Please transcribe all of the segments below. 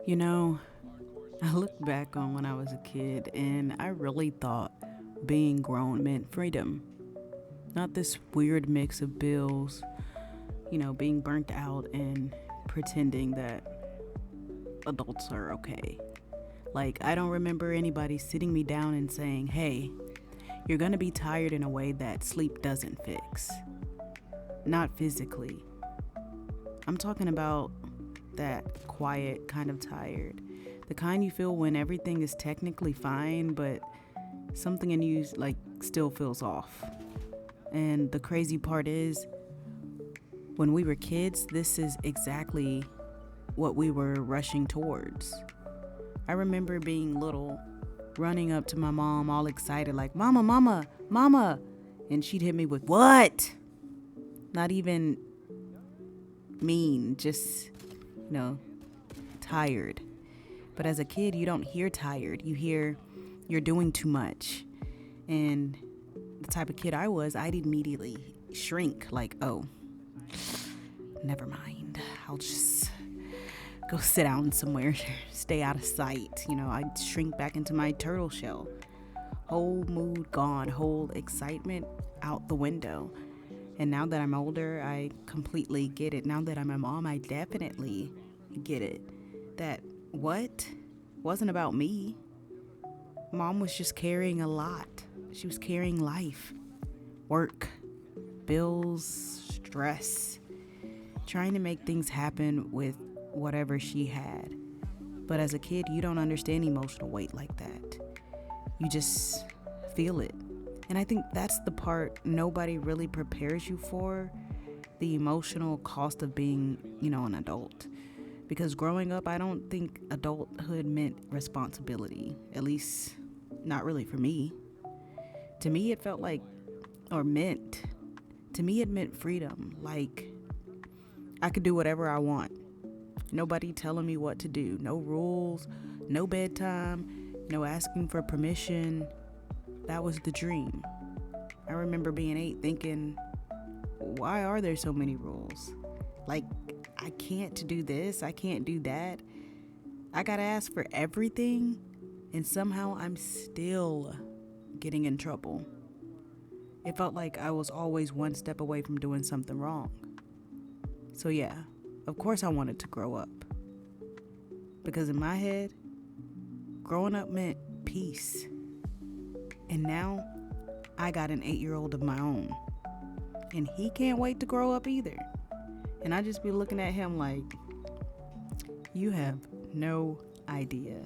You know, I look back on when I was a kid and I really thought being grown meant freedom. Not this weird mix of bills, being burnt out and pretending that adults are okay. Like, I don't remember anybody sitting me down and saying, hey, you're gonna be tired in a way that sleep doesn't fix. Not physically. I'm talking about that quiet kind of tired. The kind you feel when everything is technically fine, but something in you still feels off. And the crazy part is, when we were kids, this is exactly what we were rushing towards. I remember being little, running up to my mom all excited, like, Mama, Mama, Mama. And she'd hit me with, What? Not even mean, just, tired. But as a kid, you don't hear tired. You hear you're doing too much. And the type of kid I was, I'd immediately shrink, like, oh, never mind. I'll just go sit down somewhere, stay out of sight. I'd shrink back into my turtle shell. Whole mood gone, whole excitement out the window. And now that I'm older, I completely get it. Now that I'm a mom, I definitely get it. That what wasn't about me. Mom was just carrying a lot. She was carrying life, work, bills, stress, trying to make things happen with whatever she had. But as a kid, you don't understand emotional weight like that. You just feel it. And I think that's the part nobody really prepares you for, the emotional cost of being, an adult. Because growing up, I don't think adulthood meant responsibility, at least not really for me. To me, it felt like, or meant, to me, it meant freedom. Like, I could do whatever I want. Nobody telling me what to do. No rules, no bedtime, no asking for permission. That was the dream. I remember being 8 thinking, why are there so many rules? Like, I can't do this, I can't do that. I gotta ask for everything, and somehow I'm still getting in trouble. It felt like I was always one step away from doing something wrong. So yeah, of course I wanted to grow up. Because in my head, growing up meant peace. And now, I got an 8-year-old of my own. And he can't wait to grow up either. And I just be looking at him like, you have no idea.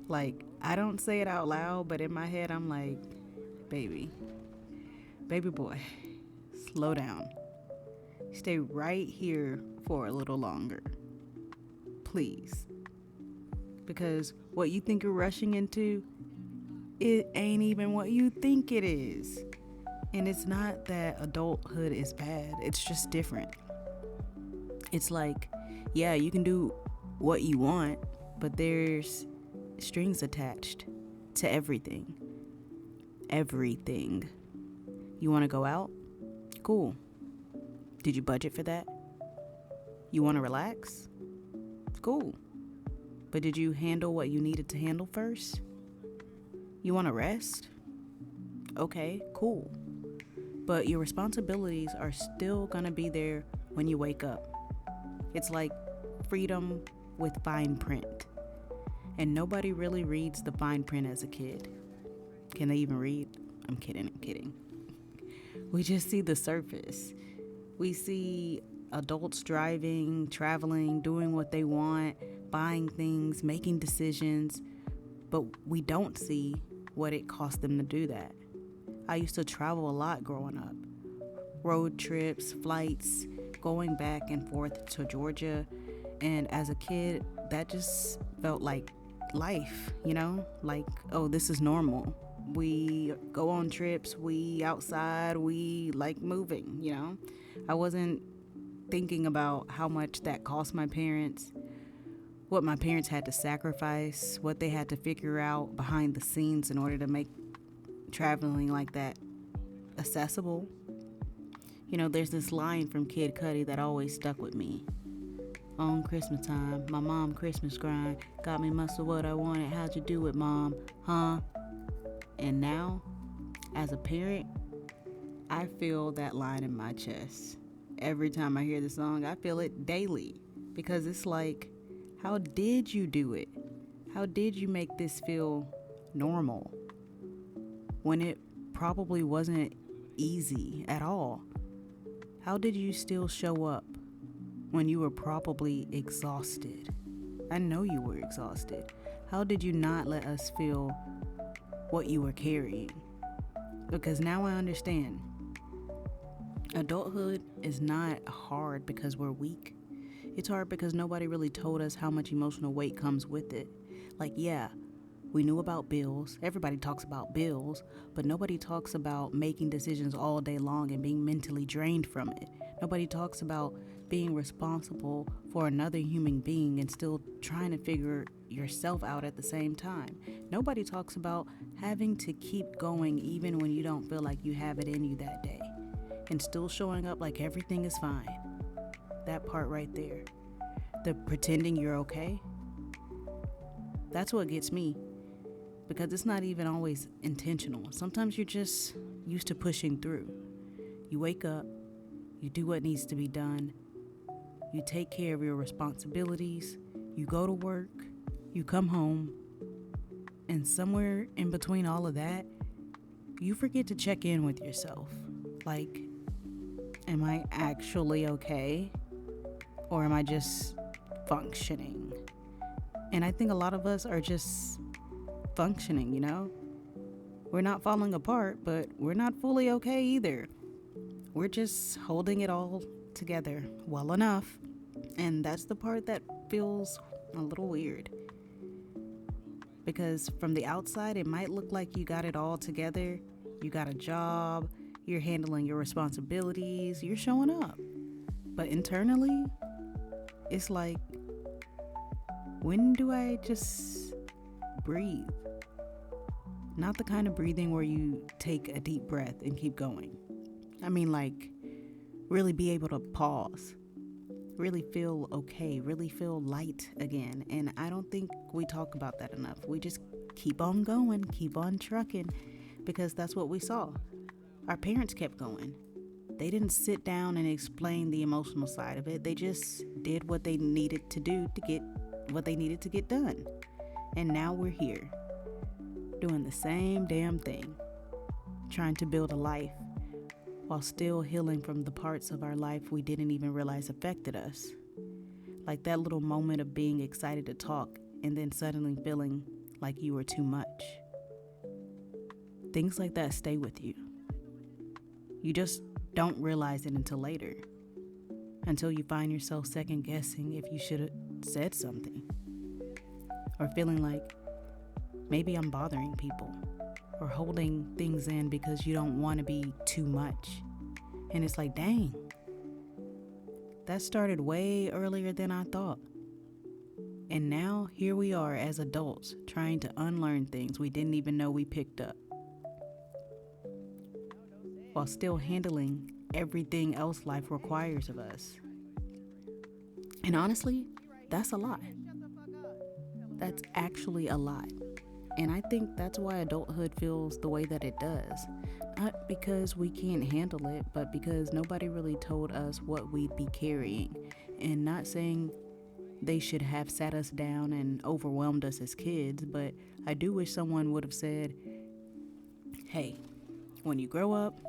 Like, I don't say it out loud, but in my head, I'm like, baby boy, slow down. Stay right here for a little longer. Please. Because what you think you're rushing into, it ain't even what you think it is. And it's not that adulthood is bad, it's just different. It's like, yeah, you can do what you want, but there's strings attached to everything. Everything. You want to go out? Cool. Did you budget for that? You want to relax? Cool. But did you handle what you needed to handle first? You want to rest? Okay, cool. But your responsibilities are still going to be there when you wake up. It's like freedom with fine print. And nobody really reads the fine print as a kid. Can they even read? I'm kidding. We just see the surface. We see adults driving, traveling, doing what they want, buying things, making decisions, but we don't see what it cost them to do that. I used to travel a lot growing up. Road trips, flights, going back and forth to Georgia. And as a kid, that just felt like life, Like, oh, this is normal. We go on trips, we outside, we like moving, I wasn't thinking about how much that cost my parents, what my parents had to sacrifice, what they had to figure out behind the scenes in order to make traveling like that accessible. There's this line from Kid Cudi that always stuck with me. On Christmas time, my mom Christmas grind got me most of what I wanted. How'd you do it, mom? Huh? And now, as a parent, I feel that line in my chest. Every time I hear the song, I feel it daily because it's like, how did you do it? How did you make this feel normal when it probably wasn't easy at all? How did you still show up when you were probably exhausted? I know you were exhausted. How did you not let us feel what you were carrying? Because now I understand. Adulthood is not hard because we're weak. It's hard because nobody really told us how much emotional weight comes with it. Like, yeah, we knew about bills. Everybody talks about bills, but nobody talks about making decisions all day long and being mentally drained from it. Nobody talks about being responsible for another human being and still trying to figure yourself out at the same time. Nobody talks about having to keep going even when you don't feel like you have it in you that day and still showing up like everything is fine. That part right there. The pretending you're okay. That's what gets me. Because it's not even always intentional. Sometimes you're just used to pushing through. You wake up, you do what needs to be done, you take care of your responsibilities, you go to work, you come home, and somewhere in between all of that, you forget to check in with yourself. Like, am I actually okay? Or am I just functioning? And I think a lot of us are just functioning, you know? We're not falling apart, but we're not fully okay either. We're just holding it all together well enough. And that's the part that feels a little weird. Because from the outside, it might look like you got it all together. You got a job, you're handling your responsibilities, you're showing up. But internally, it's like, when do I just breathe? Not the kind of breathing where you take a deep breath and keep going. I mean, like, really be able to pause, really feel okay, really feel light again. And I don't think we talk about that enough. We just keep on going, keep on trucking, because that's what we saw. Our parents kept going. They didn't sit down and explain the emotional side of it. They just did what they needed to do to get what they needed to get done. And now we're here, doing the same damn thing, trying to build a life while still healing from the parts of our life we didn't even realize affected us. Like that little moment of being excited to talk and then suddenly feeling like you were too much. Things like that stay with you. You just don't realize it until later. Until you find yourself second guessing if you should have said something. Or feeling like maybe I'm bothering people. Or holding things in because you don't want to be too much. And it's like, dang. That started way earlier than I thought. And now here we are as adults trying to unlearn things we didn't even know we picked up, while still handling everything else life requires of us. And honestly, that's a lot. That's actually a lot. And I think that's why adulthood feels the way that it does. Not because we can't handle it, but because nobody really told us what we'd be carrying. And not saying they should have sat us down and overwhelmed us as kids, but I do wish someone would have said, hey, when you grow up,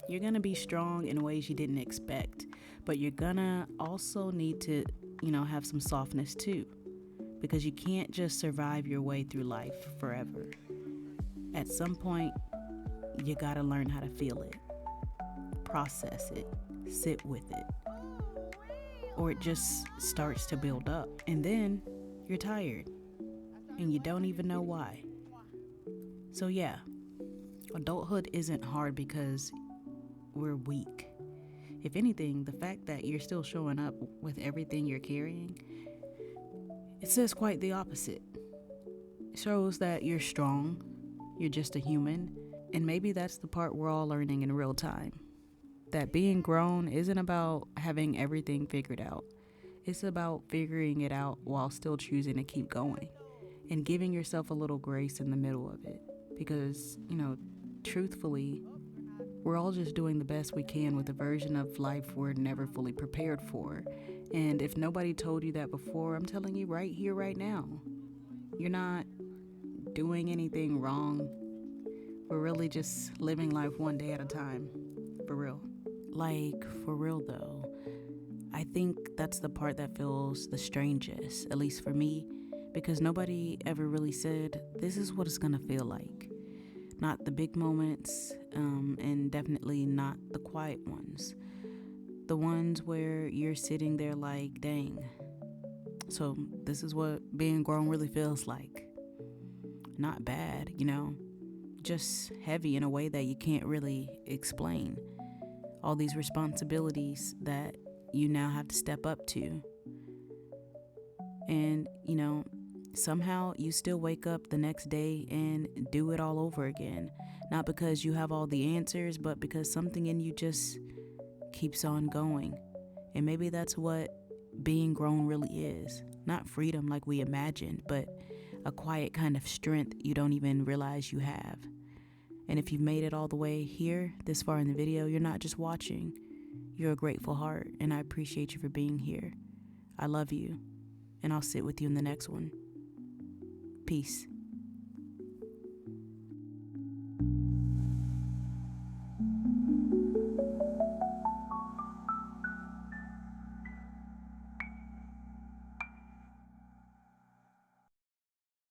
you're gonna be strong in ways you didn't expect, but you're gonna also need to, have some softness too, because you can't just survive your way through life forever. At some point, you gotta learn how to feel it, process it, sit with it, or it just starts to build up, and then you're tired, and you don't even know why. So yeah, adulthood isn't hard because we're weak. If anything, the fact that you're still showing up with everything you're carrying, it says quite the opposite. It shows that you're strong, you're just a human, and maybe that's the part we're all learning in real time. That being grown isn't about having everything figured out. It's about figuring it out while still choosing to keep going and giving yourself a little grace in the middle of it. Because, truthfully, we're all just doing the best we can with a version of life we're never fully prepared for. And if nobody told you that before, I'm telling you right here, right now, you're not doing anything wrong. We're really just living life one day at a time. For real. Like, for real though, I think that's the part that feels the strangest, at least for me, because nobody ever really said, this is what it's gonna feel like. Not the big moments, and definitely not the quiet ones. The ones where you're sitting there like, dang, so this is what being grown really feels like. Not bad, just heavy in a way that you can't really explain. All these responsibilities that you now have to step up to. And, somehow you still wake up the next day and do it all over again. Not because you have all the answers, but because something in you just keeps on going. And maybe that's what being grown really is. Not freedom like we imagined, but a quiet kind of strength you don't even realize you have. And if you've made it all the way here, this far in the video, you're not just watching. You're a grateful heart, and I appreciate you for being here. I love you, and I'll sit with you in the next one. Peace.